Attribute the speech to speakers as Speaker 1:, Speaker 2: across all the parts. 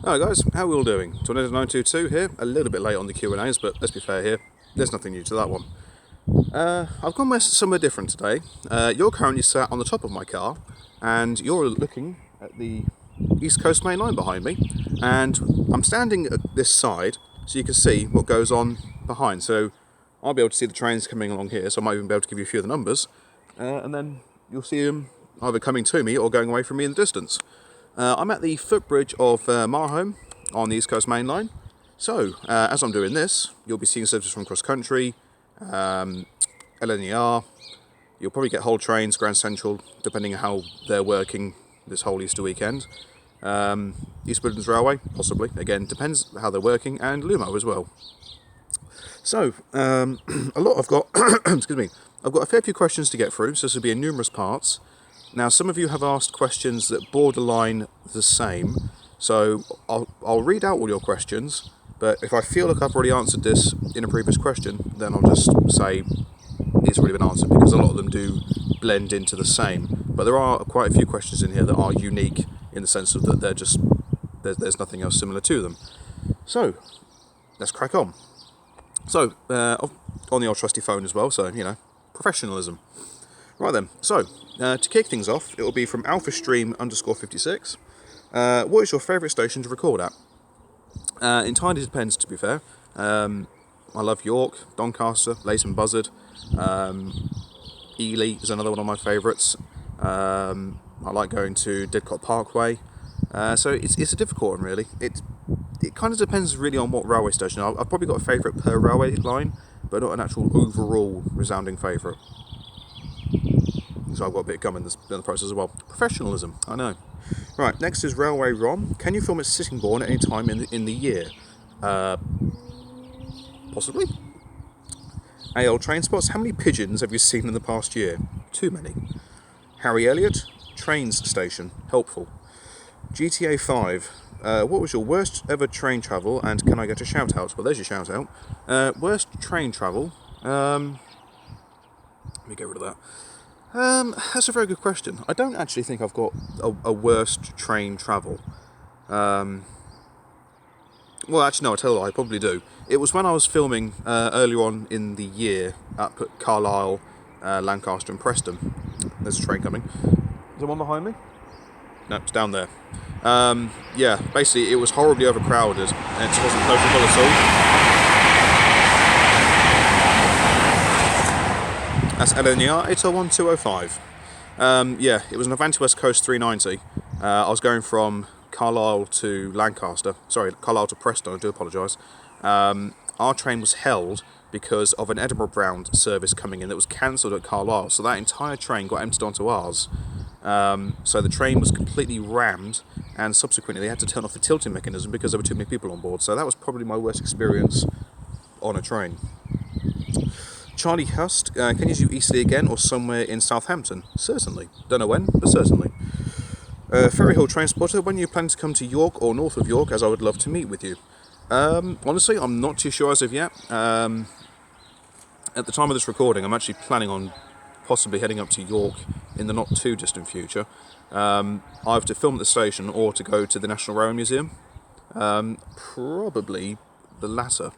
Speaker 1: Hi guys, how are we all doing? Tornado922 here, a little bit late on the Q&As, but let's be fair here, there's nothing new to that one. I've gone somewhere different today. You're currently sat on the top of my car, and you're looking at the East Coast Mainline behind me, and I'm standing at this side, so you can see what goes on behind. So I'll be able to see the trains coming along here, so I might even be able to give you a few of the numbers, and then you'll see them either coming to me or going away from me in the distance. I'm at the footbridge of Marholm on the East Coast Mainline. So, as I'm doing this, you'll be seeing services from cross country, LNER, you'll probably get whole trains, Grand Central, depending on how they're working this whole Easter weekend. East Midlands Railway, possibly, again, depends how they're working, and Lumo as well. So, I've got, excuse me, I've got a fair few questions to get through, so this will be in numerous parts. Now, some of you have asked questions that borderline the same, so I'll read out all your questions, but if I feel like I've already answered this in a previous question, then I'll just say it's already been answered, because a lot of them do blend into the same. But there are quite a few questions in here that are unique in the sense of that they're just, there's nothing else similar to them. So, let's crack on. So, on the old trusty phone as well, so, you know, professionalism. Right then, so, to kick things off, it will be from AlphaStream_56. What is your favourite station to record at? Entirely depends, to be fair. I love York, Doncaster, Leighton Buzzard. Ely is another one of my favourites. I like going to Didcot Parkway. So it's a difficult one, really. It kind of depends really on what railway station. I've probably got a favourite per railway line, but not an actual overall resounding favourite. So I've got a bit of gum in the process as well. Professionalism, I know. Right, next is Railway Rom. Can you film at Sittingbourne at any time in the year? Possibly. AL Train Spots. How many pigeons have you seen in the past year? Too many. Harry Elliott. Trains Station. Helpful. GTA 5. What was your worst ever train travel, and can I get a shout out? Well, there's your shout out. Worst train travel. Let me get rid of that. That's a very good question. I don't actually think I've got a worst train travel. Well, actually, no, I tell you what, I probably do. It was when I was filming earlier on in the year up at Carlisle, Lancaster and Preston. There's a train coming. Is there one behind me? No, it's down there. Yeah, basically it was horribly overcrowded and it just wasn't perfect at all. That's LNER 801205. Yeah, it was an Avanti West Coast 390. I was going from Carlisle to Lancaster. Sorry, Carlisle to Preston, I do apologise. Our train was held because of an Edinburgh Bound service coming in that was cancelled at Carlisle. So that entire train got emptied onto ours. So the train was completely rammed, and subsequently they had to turn off the tilting mechanism because there were too many people on board. So that was probably my worst experience on a train. Charlie Hust, can you do Eastleigh again or somewhere in Southampton? Certainly. Don't know when, but certainly. Ferry Hill Train Spotter, when are you planning to come to York or north of York, as I would love to meet with you? Honestly, I'm not too sure as of yet. At the time of this recording, I'm actually planning on possibly heading up to York in the not too distant future. Either to film at the station or to go to the National Railway Museum. Probably the latter.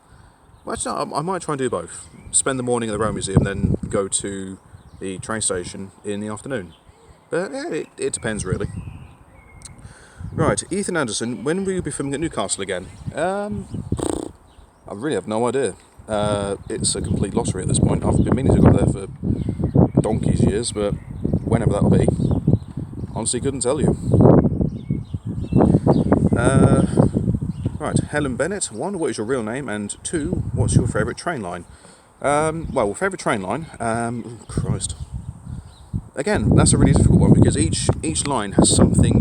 Speaker 1: Well, actually, I might try and do both. Spend the morning at the Railway Museum, then go to the train station in the afternoon. But yeah, it depends really. Right, Ethan Anderson, when will you be filming at Newcastle again? I really have no idea. It's a complete lottery at this point. I've been meaning to go there for donkey's years, but whenever that'll be, honestly couldn't tell you. Right, Helen Bennett, 1, what is your real name? And 2, what's your favourite train line? Well, favourite train line, oh Christ. Again, that's a really difficult one because each line has something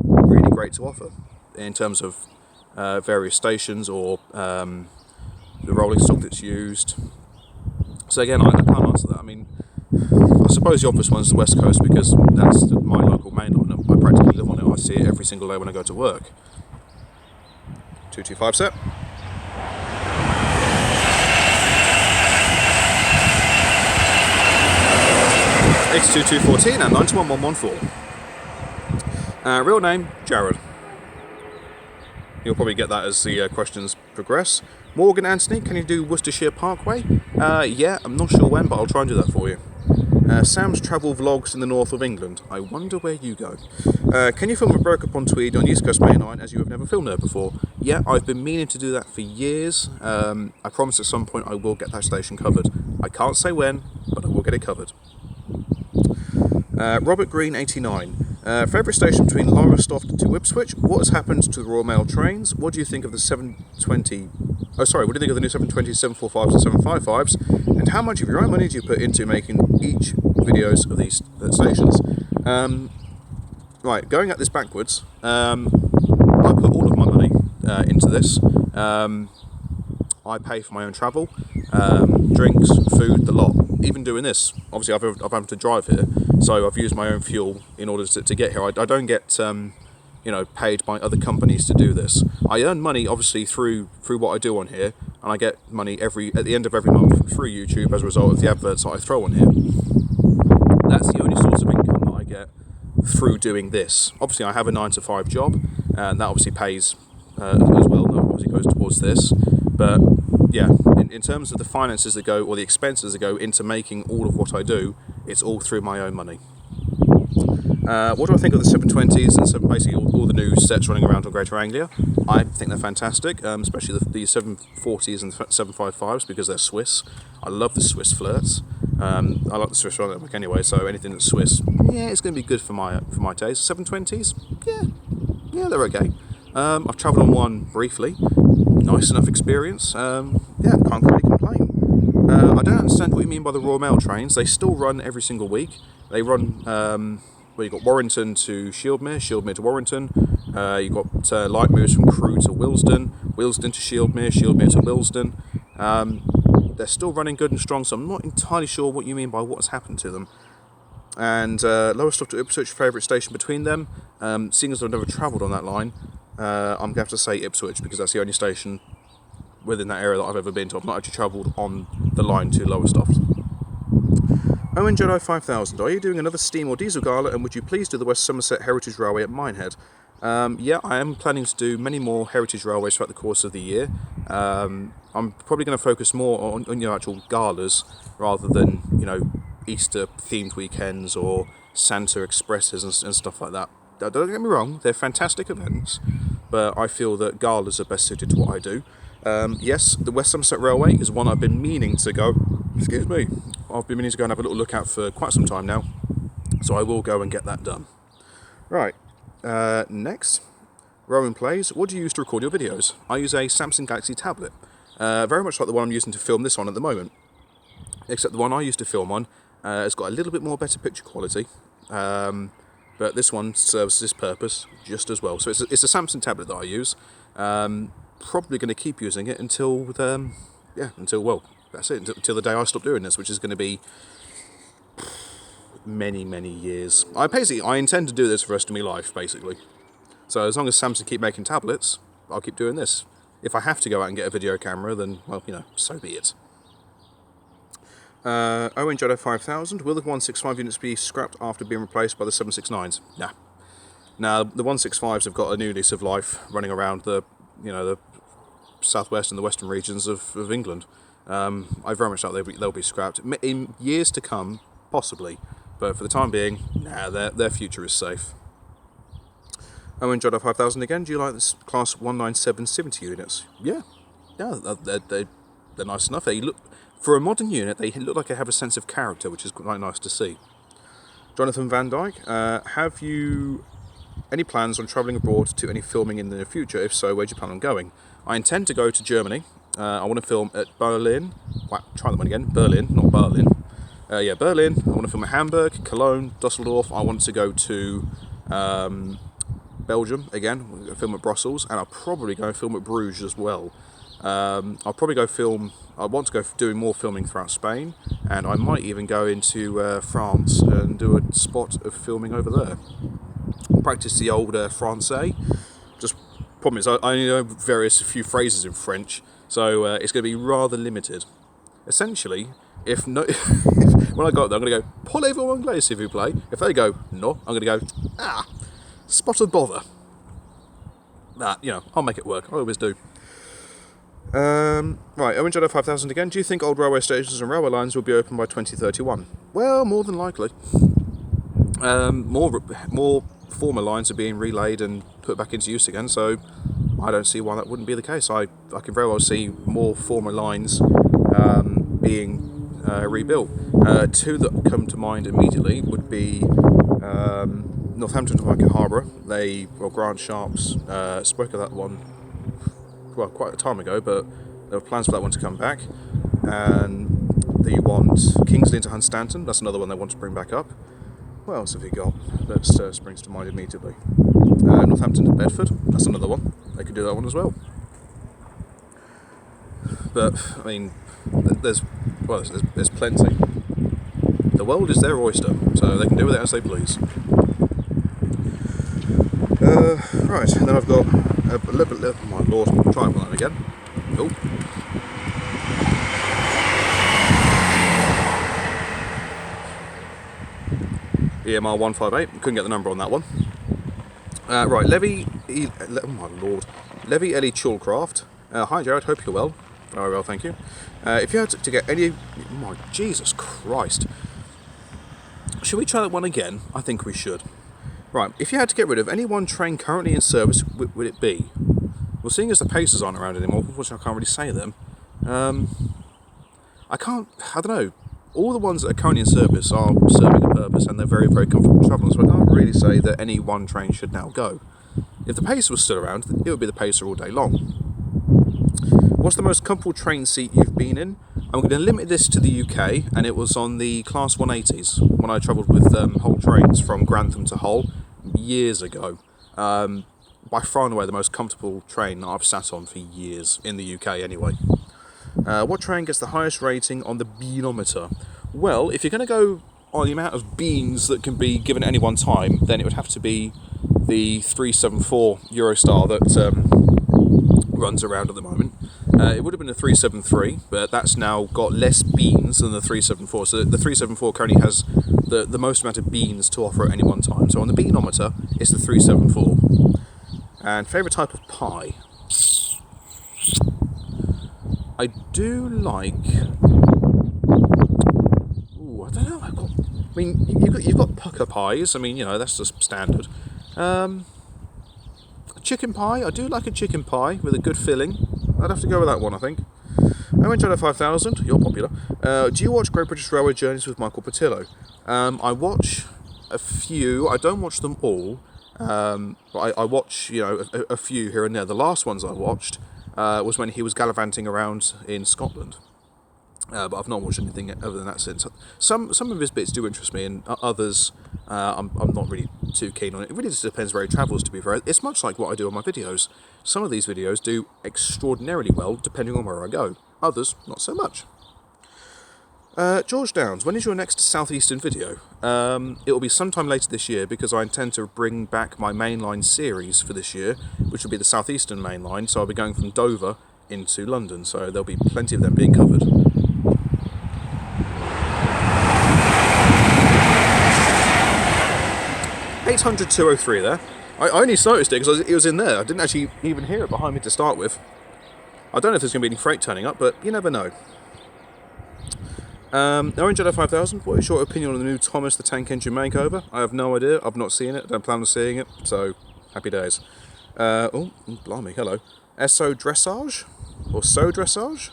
Speaker 1: really great to offer in terms of various stations or the rolling stock that's used. So again, I can't answer that. I mean, I suppose the obvious one's the West Coast because that's my local main line. I practically live on it. I see it every single day when I go to work. 225 set. X2214 and 91114. Real name, Jared. You'll probably get that as the questions progress. Morgan Anthony, can you do Worcestershire Parkway? Yeah, I'm not sure when, but I'll try and do that for you. Sam's travel vlogs in the north of England. I wonder where you go. Can you film a Broke-Upon-Tweed on East Coast Mainline as you have never filmed there before? Yeah, I've been meaning to do that for years. I promise at some point I will get that station covered. I can't say when, but I will get it covered. Robert Green 89. Favourite station between Lowestoft to Ipswich. What has happened to the Royal Mail trains? What do you think of the 720? What do you think of the new 720s, 745s and 755s? And how much of your own money do you put into making each videos of these stations? Right, going at this backwards, I put all of my money into this. I pay for my own travel, drinks, food, the lot. Even doing this, obviously I've had to drive here, so I've used my own fuel in order to get here. I don't get paid by other companies to do this. I earn money obviously through what I do on here, and I get money at the end of every month through YouTube as a result of the adverts that I throw on here. That's the only source of income that I get through doing this. Obviously I have a 9-to-5 job, and that obviously pays as well. That obviously goes towards this, but yeah, in terms of the finances that go, or the expenses that go into making all of what I do, it's all through my own money. What do I think of the 720s and basically all the new sets running around on Greater Anglia? I think they're fantastic, especially the 740s and 755s, because they're Swiss. I love the Swiss flirts. I like the Swiss running network anyway, so anything that's Swiss, yeah, it's going to be good for my taste. 720s, yeah, they're okay. I've travelled on one briefly. Nice enough experience. Yeah, can't really complain. I don't understand what you mean by the Royal Mail trains. They still run every single week. They run, you've got Warrington to Shieldmere, Shieldmere to Warrington. You've got light moves from Crewe to Willesden, Willesden to Shieldmere, Shieldmere to Willesden. They're still running good and strong, so I'm not entirely sure what you mean by what's happened to them. And Lowestoft to Ipswich, favourite station between them. Seeing as I've never travelled on that line, I'm going to have to say Ipswich, because that's the only station within that area that I've ever been to. I've not actually travelled on the line to Lowestoft. Owen Jedi 5000, are you doing another steam or diesel gala, and would you please do the West Somerset Heritage Railway at Minehead? Yeah, I am planning to do many more Heritage Railways throughout the course of the year. I'm probably going to focus more on actual galas rather than Easter themed weekends or Santa Expresses and stuff like that. Don't get me wrong, they're fantastic events, but I feel that galas are best suited to what I do. Yes, the West Somerset Railway is one I've been meaning to go. Excuse me. I've been meaning to go and have a little look at for quite some time now, so I will go and get that done. Right. Next, Rowan plays. What do you use to record your videos? I use a Samsung Galaxy tablet, very much like the one I'm using to film this on at the moment. Except the one I used to film on has got a little bit more better picture quality. But this one serves this purpose just as well. So it's a Samsung tablet that I use. Probably going to keep using it until that's it, until the day I stop doing this, which is going to be many years. I intend to do this for the rest of my life, basically. So as long as Samsung keep making tablets, I'll keep doing this. If I have to go out and get a video camera, then, well, so be it. Owen Jedi 5000, will the 165 units be scrapped after being replaced by the 769s? Nah. Now, the 165s have got a new lease of life running around the southwest and the western regions of England. I very much doubt they'll be scrapped. In years to come, possibly. But for the time being, nah, their future is safe. Owen Jedi 5000 again, do you like this class 19770 units? Yeah, they're nice enough. They look, for a modern unit, they look like they have a sense of character, which is quite nice to see. Jonathan Van Dyke, have you any plans on travelling abroad to any filming in the near future? If so, where do you plan on going? I intend to go to Germany. I want to film at Berlin. Try that one again. Berlin, not Berlin. Berlin. I want to film at Hamburg, Cologne, Dusseldorf. I want to go to Belgium again. We're going to film at Brussels, and I'll probably go film at Bruges as well. I'll probably go film. I want to go doing more filming throughout Spain, and I might even go into France and do a spot of filming over there. Practice the old Francais. Just problem is I only know a few phrases in French, so it's going to be rather limited. Essentially, when I go up there, I'm going to go "Parlez-vous anglais, s'il vous plaît?" If they go "No," I'm going to go "Ah, spot of bother." that, you know, I'll make it work. I always do. Right, Owen Jedi 5000 again. Do you think old railway stations and railway lines will be open by 2031? Well, more than likely. More former lines are being relayed and put back into use again, so I don't see why that wouldn't be the case. I can very well see more former lines being rebuilt. Two that come to mind immediately would be Northampton to Market Harbour. Grant Sharps spoke of that one quite a time ago, but there were plans for that one to come back. And they want Kingsley into Hunstanton. That's another one they want to bring back up. What else have you got that springs to mind immediately? Northampton to Bedford. That's another one. They could do that one as well. But I mean, there's plenty. The world is their oyster, so they can do with it as they please. Right, and then I've got oh my lord, try it that again. Oh. EMR 158, couldn't get the number on that one. Right, oh my lord. Levy Ellie Chulcraft. Hi Jared, hope you're well. Very well, thank you. If you had to get any... Oh my Jesus Christ. Should we try that one again? I think we should. Right, if you had to get rid of any one train currently in service, would it be? Well, seeing as the Pacers aren't around anymore, unfortunately I can't really say them. I don't know. All the ones that are currently in service are serving a purpose and they're very, very comfortable travelling, so I can't really say that any one train should now go. If the Pacer was still around, it would be the Pacer all day long. What's the most comfortable train seat you've been in? I'm going to limit this to the UK, and it was on the Class 180s when I travelled with Hull trains from Grantham to Hull years ago. By far and away the most comfortable train that I've sat on for years, in the UK anyway. What train gets the highest rating on the Benometer? Well, if you're going to go on the amount of beans that can be given at any one time, then it would have to be the 374 Eurostar that runs around at the moment. It would have been a 373, but that's now got less beans than the 374. So the 374 currently has the most amount of beans to offer at any one time. So on the Benometer, it's the 374. And favourite type of pie? I do like... Ooh, I don't know. You've got pucker pies. I mean, you know, that's just standard. Chicken pie. I do like a chicken pie with a good filling. I'd have to go with that one, I think. Untitled 5000. You're popular. Do you watch Great British Railway Journeys with Michael Patillo? I watch a few. I don't watch them all. But I watch, you know, a few here and there. The last ones I watched was when he was gallivanting around in Scotland. But I've not watched anything other than that since. Some of his bits do interest me, and others I'm not really too keen on it. It really just depends where he travels, to be fair. It's much like what I do on my videos. Some of these videos do extraordinarily well, depending on where I go. Others, not so much. George Downs, when is your next Southeastern video? It will be sometime later this year, because I intend to bring back my mainline series for this year, which will be the Southeastern mainline, so I'll be going from Dover into London, so there'll be plenty of them being covered. 800-203 there. I only noticed it because it was in there. I didn't actually even hear it behind me to start with. I don't know if there's going to be any freight turning up, but you never know. Orange Jedi 5000, what is your opinion on the new Thomas the Tank Engine makeover? I have no idea. I've not seen it. I don't plan on seeing it. So, happy days. Oh, blimey, hello. SO Dressage? Or So Dressage?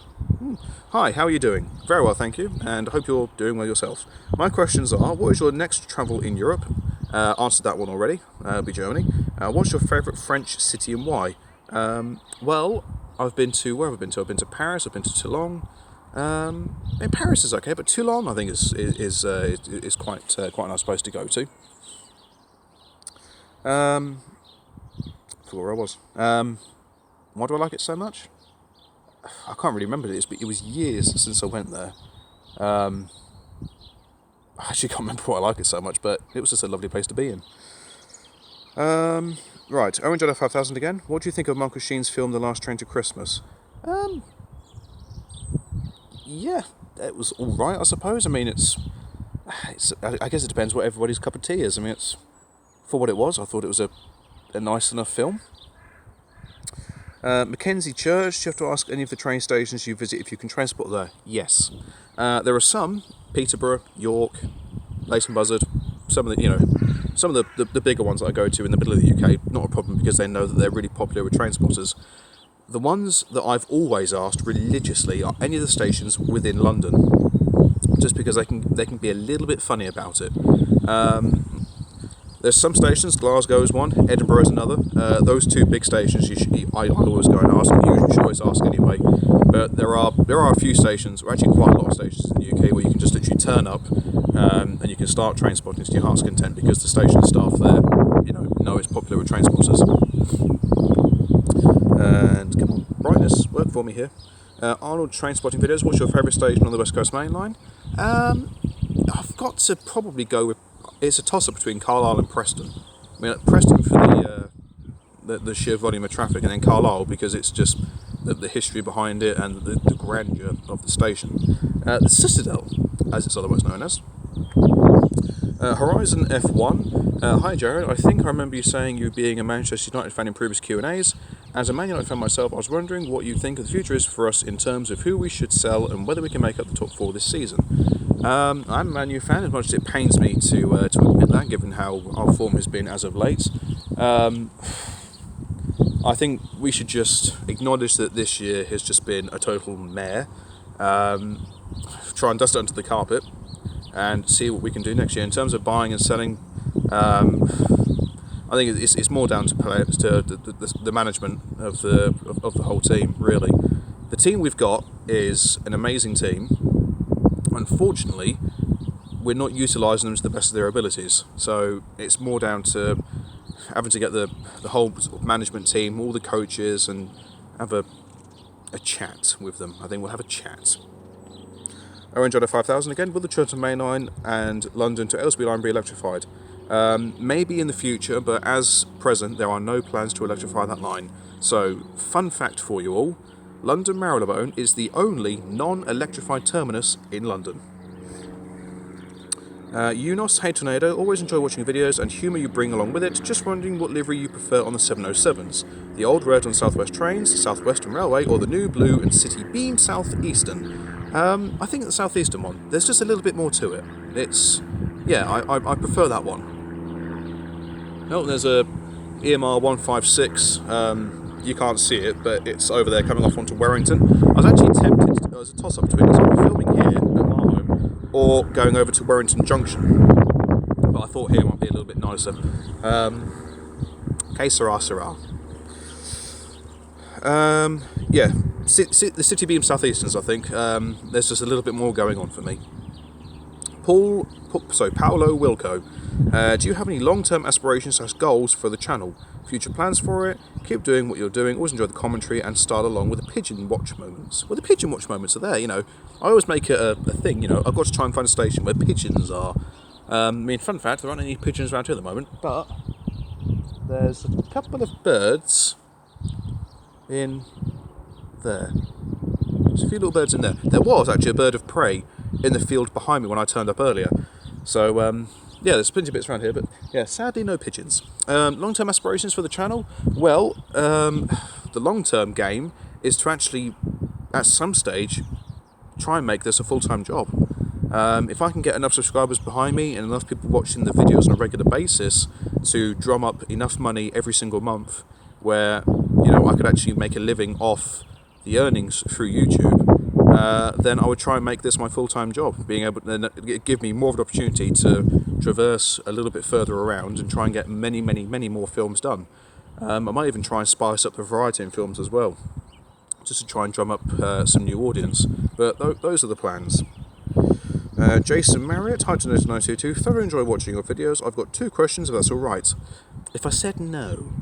Speaker 1: Hi, how are you doing? Very well, thank you, and I hope you're doing well yourself. My questions are, what is your next travel in Europe? Answered that one already, be Germany. What's your favourite French city and why? Well, I've been to, where have I been to? I've been to Paris, I've been to Toulon. Paris is okay, but Toulon I think is quite a nice place to go to. I forgot where I was. Why do I like it so much? I can't really remember this, but it was years since I went there. I actually can't remember why I like it so much, but it was just a lovely place to be in. Right, Owen Jedi 5000 again. What do you think of Michael Sheen's film The Last Train to Christmas? Yeah, it was all right, I suppose. I mean, I guess it depends what everybody's cup of tea is. I mean, it's for what it was. I thought it was a nice enough film. Mackenzie Church, do you have to ask any of the train stations you visit if you can transport there? Yes. There are some, Peterborough, York, Leighton Buzzard, some of the bigger ones that I go to in the middle of the UK, not a problem because they know that they're really popular with transporters. The ones that I've always asked religiously are any of the stations within London, just because they can be a little bit funny about it. There's some stations, Glasgow is one, Edinburgh is another. Those two big stations I always go and ask, and you should always ask anyway. But there are a few stations, or actually quite a lot of stations in the UK, where you can just literally turn up and you can start train spotting to your heart's content because the station staff there, know it's popular with transporters. And come on, brightness, work for me here. Arnold train spotting videos. What's your favourite station on the West Coast Mainline? I've got to probably go with. It's a toss-up between Carlisle and Preston. I mean, Preston for the sheer volume of traffic, and then Carlisle because it's just the history behind it and the grandeur of the station. The Citadel, as it's otherwise known as. Horizon F1. Hi Jared, I think I remember you saying you being a Manchester United fan in previous Q&As. As a Man United fan myself, I was wondering what you think of the future is for us in terms of who we should sell and whether we can make up the top 4 this season. I'm a Man U fan, as much as it pains me to admit that, given how our form has been as of late. I think we should just acknowledge that this year has just been a total mare. Try and dust it under the carpet and see what we can do next year. In terms of buying and selling, I think it's more down to players, to the management of the whole team, really. The team we've got is an amazing team. Unfortunately, we're not utilising them to the best of their abilities. So it's more down to having to get the whole sort of management team, all the coaches, and have a chat with them. I think we'll have a chat. Orange Order 5000 again. Will the Tornado Mainline and London to Aylesbury line be electrified? Maybe in the future, but as present, there are no plans to electrify that line. So, fun fact for you all, London Marylebone is the only non-electrified terminus in London. Unos, hey Tornado, always enjoy watching videos and humour you bring along with it. Just wondering what livery you prefer on the 707s. The old red on South West trains, the South Western Railway, or the new blue and City Beam Southeastern. I think the Southeastern one, there's just a little bit more to it. I prefer that one. Oh, there's a EMR 156, you can't see it, but it's over there coming off onto Warrington. I was actually tempted, there was a toss-up between us, filming here at Marholm, or going over to Warrington Junction. But I thought here might be a little bit nicer. Okay, Sarah. The City Beam Southeasterns, I think. There's just a little bit more going on for me. Paolo Wilco. Do you have any long-term aspirations / goals for the channel? Future plans for it? Keep doing what you're doing. Always enjoy the commentary and start along with the pigeon watch moments. Well, the pigeon watch moments are there, I always make it a thing, I've got to try and find a station where pigeons are. Fun fact, there aren't any pigeons around here at the moment, but there's a couple of birds in there. There's a few little birds in there. There was actually a bird of prey in the field behind me when I turned up earlier. So, there's plenty of bits around here, but sadly no pigeons. Long-term aspirations for the channel? Well, the long-term game is to actually, at some stage, try and make this a full-time job. If I can get enough subscribers behind me and enough people watching the videos on a regular basis to drum up enough money every single month where, I could actually make a living off the earnings through YouTube, then I would try and make this my full-time job, being able to give me more of an opportunity to traverse a little bit further around and try and get many, many, many more films done. I might even try and spice up the variety in films as well, just to try and drum up some new audience. But those are the plans. Jason Marriott, hi Tornado922, thoroughly enjoy watching your videos. I've got 2 questions, if that's alright. If I said no.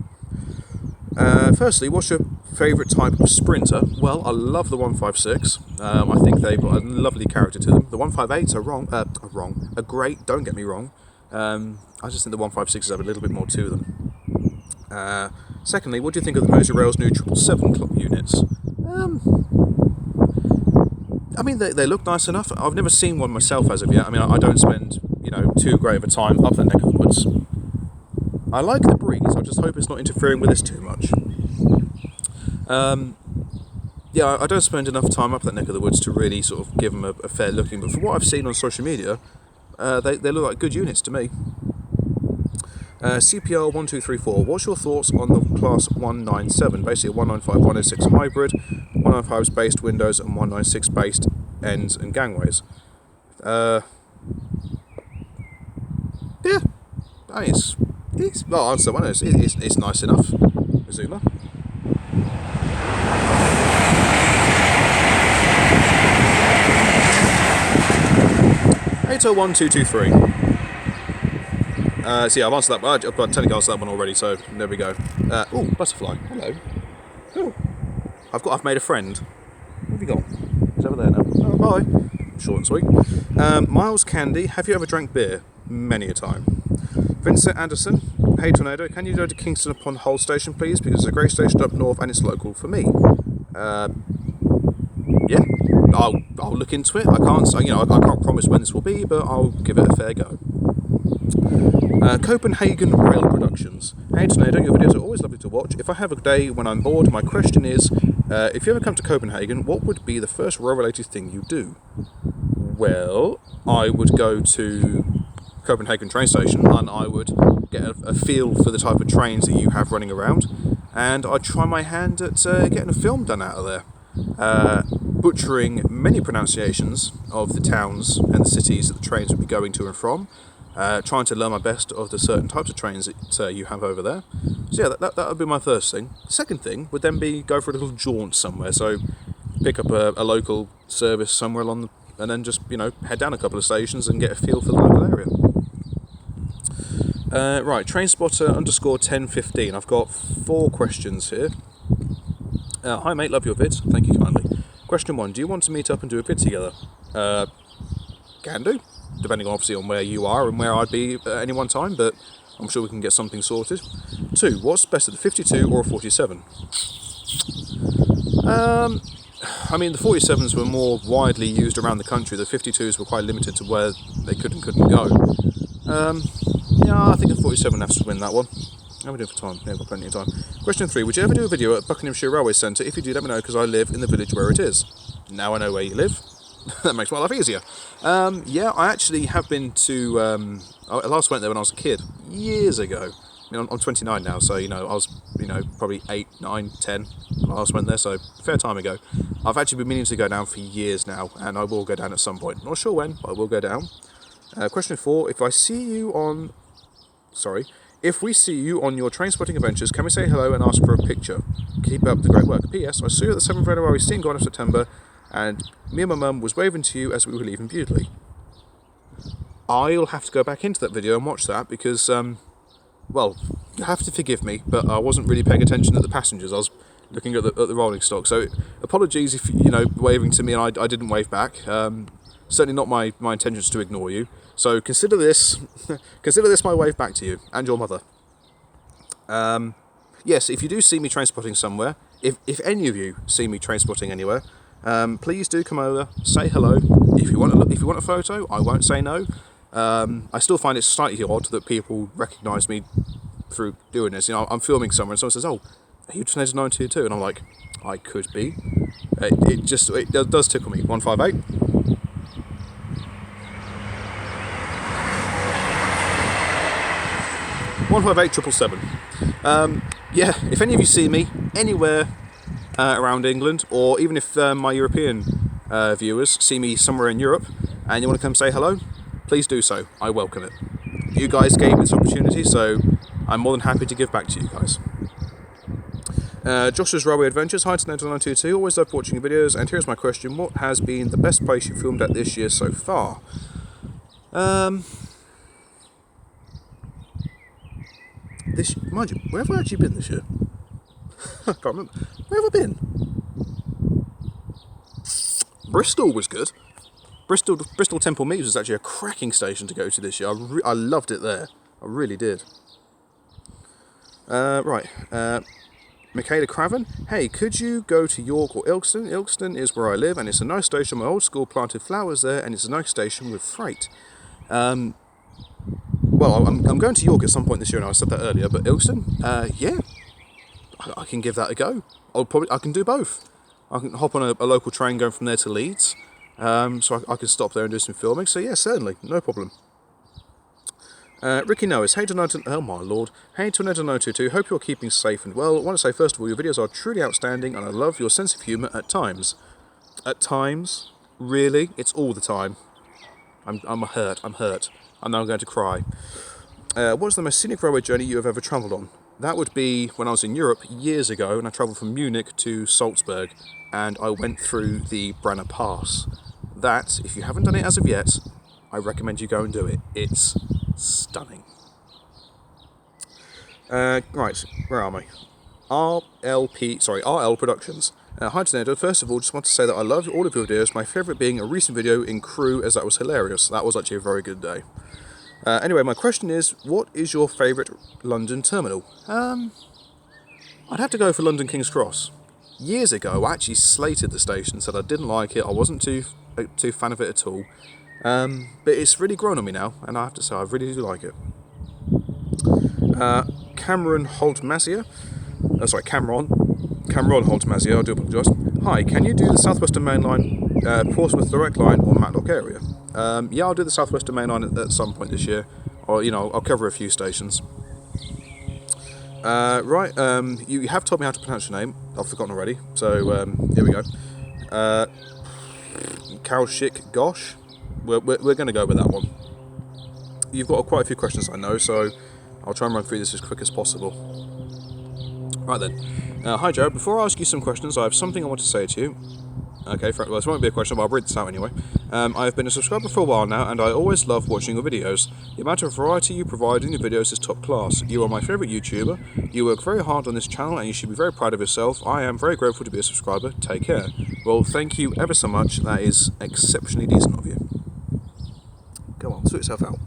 Speaker 1: Firstly, what's your favourite type of sprinter? Well, I love the 156. I think they've got a lovely character to them. The 158s are great, don't get me wrong. I just think the 156s have a little bit more to them. Secondly, what do you think of the Merseyrail's new 777 units? They look nice enough. I've never seen one myself as of yet. I don't spend, too great of a time up that neck of the woods. I like the breeze, I just hope it's not interfering with this too much. Yeah, I don't spend enough time up that neck of the woods to really sort of give them a fair looking, but from what I've seen on social media, they look like good units to me. CPL 1234, what's your thoughts on the Class 197? Basically a 195, 106 hybrid, 195's based windows and 196 based ends and gangways. Yeah, I mean, well, I'll answer one. It's nice enough. Azuma. 801223. So yeah, I've answered that one. I've got technically answered that one already, so there we go. Oh, butterfly. Hello. Oh, I've made a friend. Where have you gone? He's over there now. Oh, bye. Short and sweet. Miles Candy, have you ever drank beer? Many a time. Vincent Anderson, hey Tornado, can you go to Kingston upon Hull Station, please? Because it's a great station up north and it's local for me. Yeah, I'll look into it. I can't promise when this will be, but I'll give it a fair go. Copenhagen Rail Productions. Hey Tornado, your videos are always lovely to watch. If I have a day when I'm bored, my question is, if you ever come to Copenhagen, what would be the first rail-related thing you do? Well, I would go to Copenhagen train station and I would get a feel for the type of trains that you have running around, and I'd try my hand at getting a film done out of there. Butchering many pronunciations of the towns and the cities that the trains would be going to and from, trying to learn my best of the certain types of trains that you have over there. So yeah, that would be my first thing. Second thing would then be go for a little jaunt somewhere, so pick up a local service somewhere along the, and then just, head down a couple of stations and get a feel for the local area. Right, TrainSpotter _1015. I've got 4 questions here. Hi mate, love your vids. Thank you kindly. Question 1, do you want to meet up and do a vid together? Can do, depending obviously on where you are and where I'd be at any one time, but I'm sure we can get something sorted. 2, what's better, the 52 or a 47? I mean, the 47s were more widely used around the country. The 52s were quite limited to where they could and couldn't go. Yeah, I think the 47 has to win that one. How are we doing for time? Yeah, we've got plenty of time. Question 3, would you ever do a video at Buckingham Shiraway Centre? If you do, let me know, because I live in the village where it is. Now I know where you live. That makes my life easier. Yeah, I actually have been to... I last went there when I was a kid, years ago. I mean, I'm 29 now, so, I was, probably 8, 9, 10 when I last went there, so a fair time ago. I've actually been meaning to go down for years now, and I will go down at some point. Not sure when, but I will go down. Question 4, if we see you on your train spotting adventures, can we say hello and ask for a picture? Keep up the great work. P.S. I saw you at the 7th February Steam Garden of September, and me and my mum was waving to you as we were leaving Bewdley. I'll have to go back into that video and watch that because, well, you have to forgive me, but I wasn't really paying attention at the passengers. I was looking at the rolling stock. So apologies if, waving to me and I didn't wave back. Certainly not my intentions to ignore you. So consider this my wave back to you and your mother. Yes, if you do see me train spotting somewhere, if any of you see me train spotting anywhere, please do come over, say hello. If you want a photo, I won't say no. I still find it slightly odd that people recognise me through doing this. I'm filming somewhere and someone says, "Oh, are you Tornado922?" And I'm like, I could be. It does tickle me. 158. 158 yeah, if any of you see me anywhere around England, or even if my European viewers see me somewhere in Europe and you want to come say hello, please do so. I welcome it. You guys gave me this opportunity, so I'm more than happy to give back to you guys. Josh's Railway Adventures. Hi, Tornado922. Always love watching your videos, and here's my question. What has been the best place you filmed at this year so far? Mind you, where have I actually been this year? I can't remember. Where have I been? Bristol was good. Bristol Temple Meads was actually a cracking station to go to this year. I loved it there. I really did. Right. Michaela Craven. Hey, could you go to York or Ilkeston? Ilkeston is where I live, and it's a nice station. My old school planted flowers there, and it's a nice station with freight. Well, I'm going to York at some point this year, and I said that earlier, but Ilkeston, yeah. I can give that a go. I can do both. I can hop on a local train going from there to Leeds, so I can stop there and do some filming. So yeah, certainly, no problem. Ricky Noahs, hey oh my lord, hey Tornado922, hope you're keeping safe and well. I want to say first of all, your videos are truly outstanding and I love your sense of humour at times. At times? Really? It's all the time. I'm hurt, I'm now going to cry. What was the most scenic railway journey you have ever travelled on? That would be when I was in Europe years ago and I travelled from Munich to Salzburg and I went through the Brenner Pass. That, if you haven't done it as of yet, I recommend you go and do it. It's stunning. Right, where are we? RL Productions. Hi Tornado, first of all, just want to say that I love all of your videos, my favourite being a recent video in Crewe as that was hilarious. That was actually a very good day. Anyway, my question is, what is your favourite London terminal? I'd have to go for London King's Cross. Years ago, I actually slated the station, said I didn't like it, I wasn't too fan of it at all. But it's really grown on me now, and I have to say I really do like it. Cameron Holt-Mazier, Cameron Holt-Mazier, I do apologise. Hi, can you do the Southeastern Mainline, Portsmouth Direct Line or Matlock area? Yeah, I'll do the Southeastern Mainline at some point this year, or I'll cover a few stations. Right, you have told me how to pronounce your name. I've forgotten already. So here we go. Kaushik Gosh. We're going to go with that one. You've got quite a few questions, I know, so I'll try and run through this as quick as possible. Right then. Hi Jared, before I ask you some questions, I have something I want to say to you. Okay, well, this won't be a question, but I'll read this out anyway. I've been a subscriber for a while now, and I always love watching your videos. The amount of variety you provide in your videos is top class. You are my favourite YouTuber. You work very hard on this channel, and you should be very proud of yourself. I am very grateful to be a subscriber. Take care. Well, thank you ever so much. That is exceptionally decent of you. Come on, sort yourself out.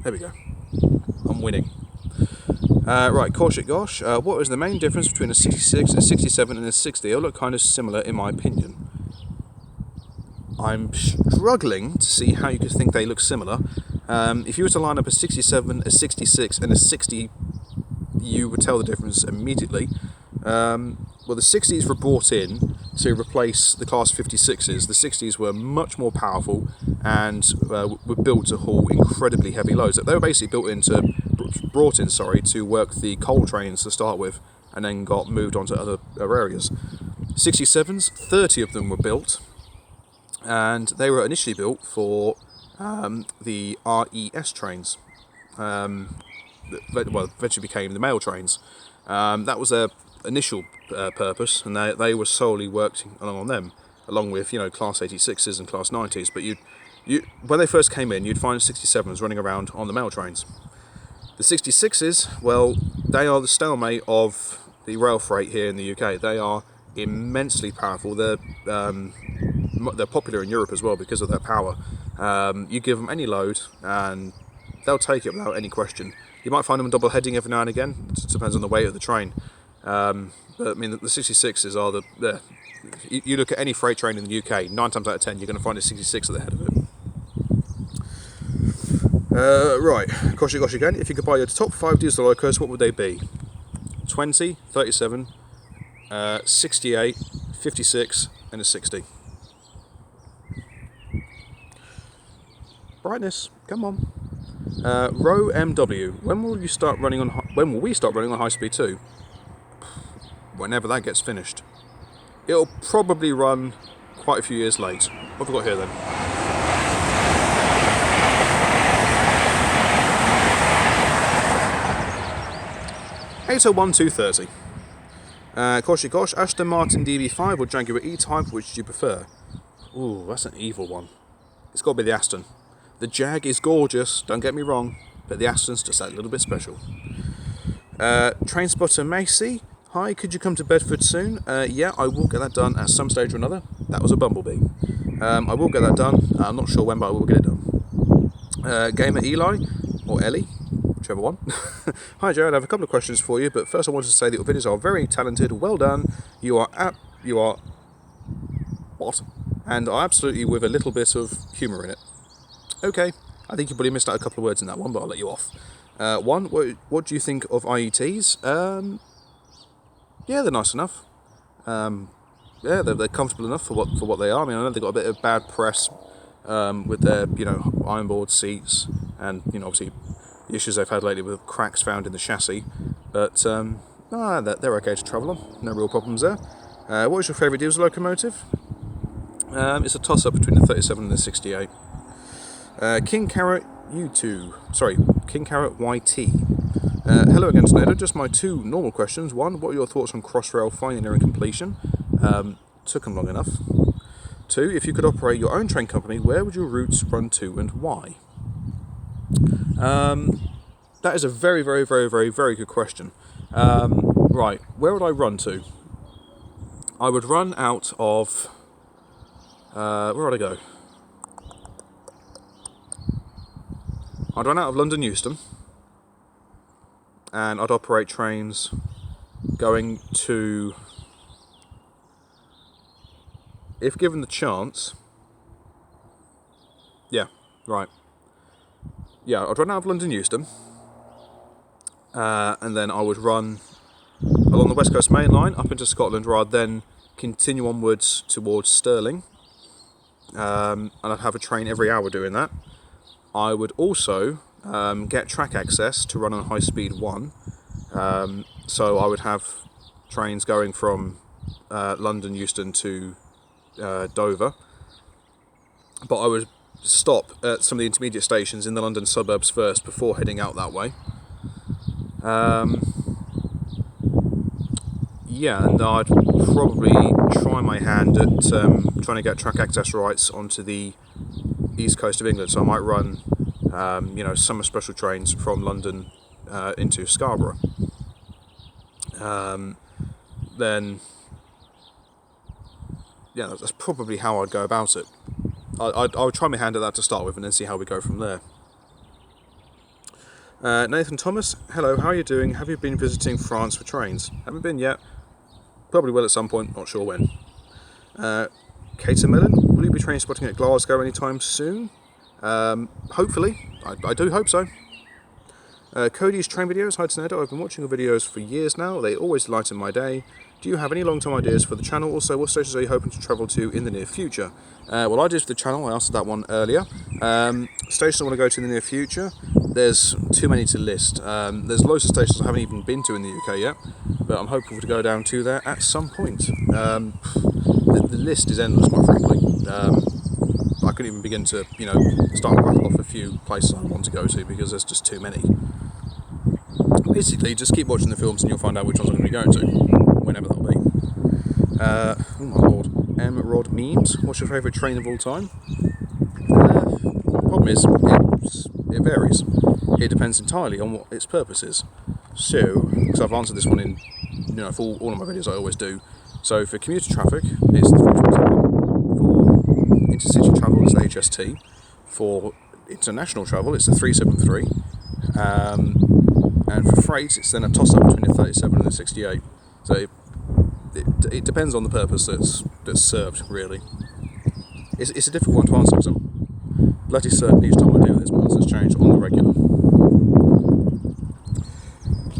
Speaker 1: There we go. I'm winning. Right, Kaushik Gosh, what is the main difference between a 66, a 67 and a 60? They all look kind of similar in my opinion. I'm struggling to see how you could think they look similar. If you were to line up a 67, a 66 and a 60, you would tell the difference immediately. Well, the 60s were brought in to replace the Class 56s. The 60s were much more powerful and were built to haul incredibly heavy loads. They were basically brought in to work the coal trains to start with, and then got moved on to other areas. 67s, 30 of them were built, and they were initially built for the RES trains. Well, eventually became the mail trains. That was their initial purpose, and they were solely worked along on them, along with Class 86s and Class 90s. But when they first came in, you'd find 67s running around on the mail trains. The 66s, well, they are the stalemate of the rail freight here in the UK. They are immensely powerful. They're popular in Europe as well because of their power. You give them any load and they'll take it without any question. You might find them double heading every now and again. It depends on the weight of the train. But I mean, the 66s are you look at any freight train in the UK, 9 times out of 10 you're going to find a 66 at the head of it. Right, Gosh again, if you could buy your top 5 diesel locos, what would they be? 20, 37, 68, 56 and a 60. Brightness, come on. Row MW, when will we start running on high speed 2? Whenever that gets finished. It'll probably run quite a few years late. What have we got here then? (801-230). Gosh, Aston Martin DB5 or Jaguar E-Type, which do you prefer? Ooh, that's an evil one. It's got to be the Aston. The Jag is gorgeous, don't get me wrong, but the Aston's just that little bit special. Trainspotter Macy, hi, could you come to Bedford soon? Yeah, I will get that done at some stage or another. That was a bumblebee. I will get that done. I'm not sure when, but I will get it done. Gamer Eli, or Ellie, whichever one. Hi Jared, I have a couple of questions for you, but first I wanted to say that your videos are very talented, well done. You are what? And are absolutely with a little bit of humour in it. Okay, I think you probably missed out a couple of words in that one, but I'll let you off. One, what do you think of IETs? Yeah, they're nice enough. Yeah, they're comfortable enough for what they are. I mean, I know they've got a bit of bad press with their, ironboard seats, and obviously the issues they've had lately with cracks found in the chassis. But they're okay to travel on. No real problems there. What is your favourite diesel locomotive? It's a toss-up between the 37 and the 68. King Carrot YT. Hello again, Tornado. Just my two normal questions. One, what are your thoughts on Crossrail finally nearing completion? Took them long enough. Two, if you could operate your own train company, where would your routes run to and why? That is a very, very, very, very, very good question. Right, where would I run to? I would run out of... where would I go? I'd run out of London Euston, and I'd operate trains going to, if given the chance, I'd run out of London Euston, and then I would run along the West Coast Mainline up into Scotland, where I'd then continue onwards towards Stirling, and I'd have a train every hour doing that. I would also get track access to run on High Speed 1, so I would have trains going from London Euston to Dover, but I would stop at some of the intermediate stations in the London suburbs first before heading out that way. And I'd probably try my hand at trying to get track access rights onto the East Coast of England, so I might run summer special trains from London into Scarborough. That's probably how I'd go about it. I would try my hand at that to start with, and then see how we go from there. Nathan Thomas, hello, how are you doing? Have you been visiting France for trains? Haven't been yet. Probably will at some point, not sure when. Catermelon, will you be train spotting at Glasgow anytime soon? Hopefully, I do hope so. Cody's train videos, hi Tornado, I've been watching your videos for years now, they always lighten my day. Do you have any long-term ideas for the channel? Also, what stations are you hoping to travel to in the near future? Well, ideas for the channel, I answered that one earlier. Stations I want to go to in the near future, there's too many to list. There's loads of stations I haven't even been to in the UK yet, but I'm hopeful to go down to there at some point. The list is endless, quite frankly. I couldn't even begin to, start to rattle off a few places I want to go to because there's just too many. Basically, just keep watching the films and you'll find out which ones I'm going to be going to, whenever that'll be. Oh my lord. Rod Memes, what's your favourite train of all time? The problem is, it varies. It depends entirely on what its purpose is. So, because I've answered this one in, for all of my videos I always do. So for commuter traffic, it's the 327. For intercity travel, it's the HST. For international travel, it's the 373. And for freight, it's then a toss-up between the 37 and the 68. So it depends on the purpose that's served, really. It's a difficult one to answer, because I'm bloody certain each time I do this, my answers change on the regular.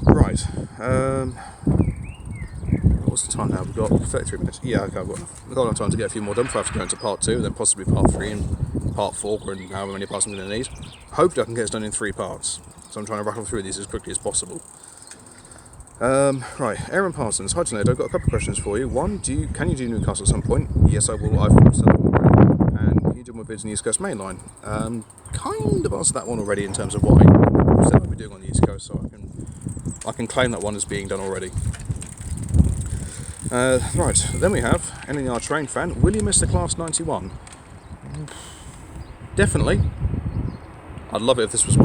Speaker 1: Right. What's the time now? We've got 33 minutes. Yeah, okay, we've got enough time to get a few more done before I have to go into part 2, then possibly part 3 and part 4, and however many parts I'm going to need. Hopefully I can get this done in 3 parts. So I'm trying to rattle through these as quickly as possible. Right, Aaron Parsons. Hi Tornado, I've got a couple of questions for you. One, can you do Newcastle at some point? Yes, I will. I've said that one already. And can you do more vids on the East Coast Mainline? Kind of answered that one already in terms of what I said I'll be doing on the East Coast, so I can claim that one as being done already. Right, then we have NNR train fan. Will you miss the Class 91? Definitely. I'd love it if this was...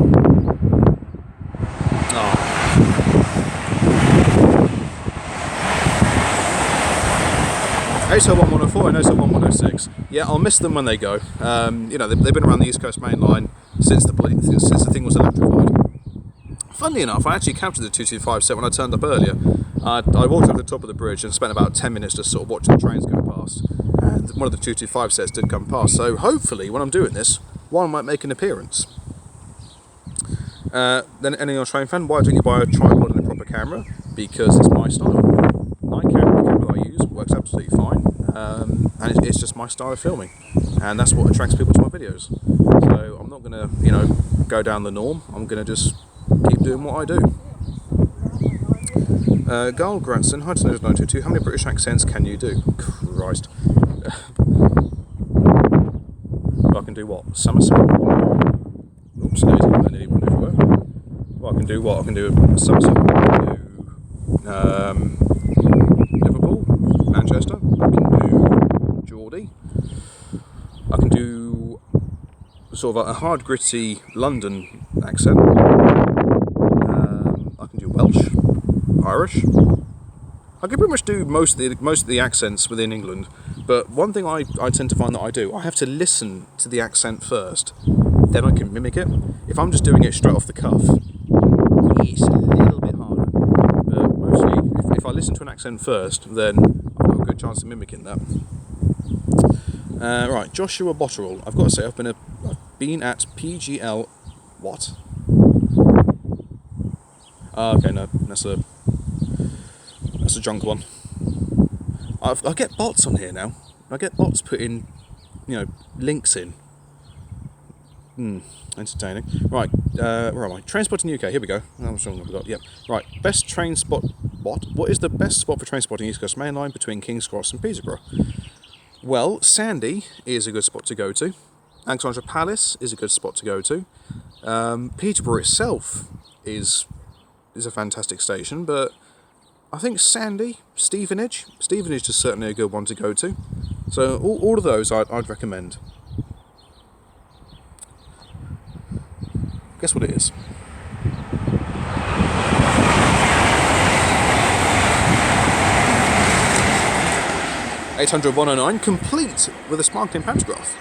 Speaker 1: ASO 1104 and ASO 1106. Yeah, I'll miss them when they go. They've been around the East Coast Mainline since the thing was electrified. Funnily enough, I actually captured the 2257 when I turned up earlier. I walked over the top of the bridge and spent about 10 minutes just sort of watching the trains go past. And one of the 225 sets did come past. So hopefully, when I'm doing this, one might make an appearance. Then, any train fan, why don't you buy a tripod and a proper camera? Because it's my style. and it's just my style of filming, and that's what attracts people to my videos. So I'm not going to, go down the norm. I'm going to just keep doing what I do. Garl Granson, hi to Tornado922, how many British accents can you do? Christ. I can do what? Somerset? Oops, I nearly went everywhere. Well, I can do what? I can do Somerset, I can do Liverpool, Manchester, I can do Geordie, I can do sort of a hard gritty London accent, I can do Welsh, Irish. I can pretty much do most of the accents within England, but one thing I tend to find that I have to listen to the accent first, then I can mimic it. If I'm just doing it straight off the cuff, it's a little bit harder. But mostly, if I listen to an accent first, then I've got a good chance of mimicking that. Right, Joshua Botterill. I've got to say, I've been at PGL. What? Okay, no, that's a junk one. I get bots on here now. I get bots putting, links in. Entertaining. Right, where am I? Train spotting UK. Here we go. I'm sure I've got. Yep. Right, best train spot. What is the best spot for train spotting East Coast Mainline between King's Cross and Peterborough? Well, Sandy is a good spot to go to. Alexandra Palace is a good spot to go to. Peterborough itself is a fantastic station, but I think Sandy, Stevenage is certainly a good one to go to. So all of those I'd recommend. Guess what it is? $800-109, complete with a sparkling pantograph.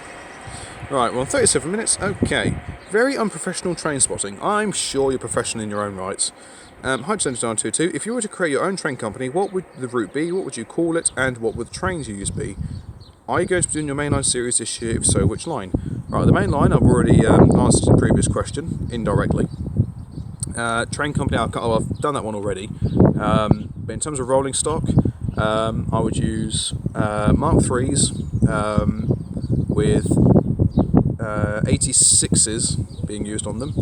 Speaker 1: Right, well, 37 minutes, okay. Very unprofessional train spotting. I'm sure you're professional in your own rights. Hi to Tornado922, if you were to create your own train company, what would the route be, what would you call it, and what would the trains you use be? Are you going to be doing your mainline series this year? If so, which line? Right, the main line I've already answered the previous question, indirectly. Train company, I've done that one already. But in terms of rolling stock, I would use Mark 3s with 86s being used on them.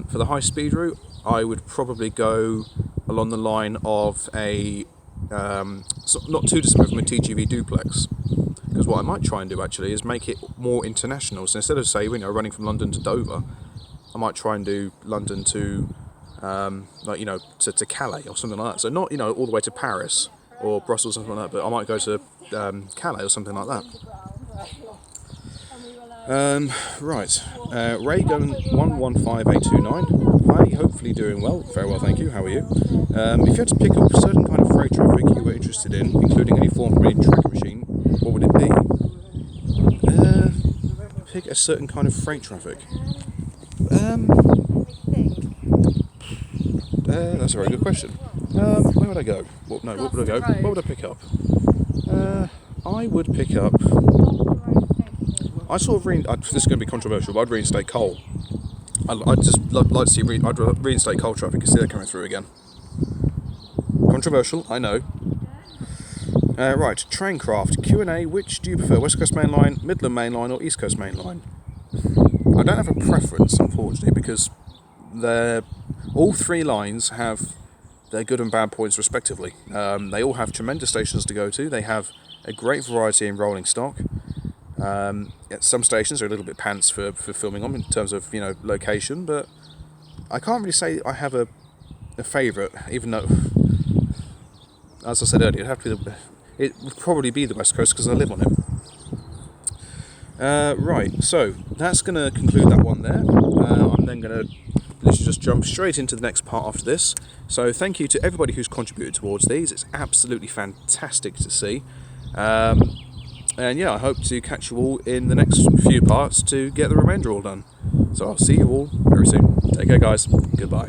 Speaker 1: For the high speed route, I would probably go along the line of a not too dissimilar from a TGV duplex, because what I might try and do actually is make it more international. So instead of, say, running from London to Dover, I might try and do London to to Calais or something like that. So not all the way to Paris or Brussels or something like that, but I might go to Calais or something like that. Right, Raygun 115829. Hi, hopefully doing well. Very well, thank you. How are you? If you had to pick up a certain kind of freight traffic you were interested in, including any form of any tracker machine, what would it be? Pick a certain kind of freight traffic. That's a very good question. Where would I go? What would I go? What would I pick up? I would pick up. This is going to be controversial, but I'd reinstate coal. I'd just like to see. I'd reinstate coal traffic and see that coming through again. Controversial, I know. Right, Traincraft Q&A. Which do you prefer, West Coast Mainline, Midland Mainline, or East Coast Mainline? I don't have a preference, unfortunately, because all three lines have their good and bad points respectively. They all have tremendous stations to go to. They have a great variety in rolling stock. Some stations are a little bit pants for filming on in terms of location, but I can't really say I have a favourite, even though, as I said earlier, it would probably be the West Coast because I live on it. Right, so that's going to conclude that one there. I'm then going to literally just jump straight into the next part after this. So thank you to everybody who's contributed towards these. It's absolutely fantastic to see. And yeah, I hope to catch you all in the next few parts to get the remainder all done. So I'll see you all very soon. Take care, guys. Goodbye.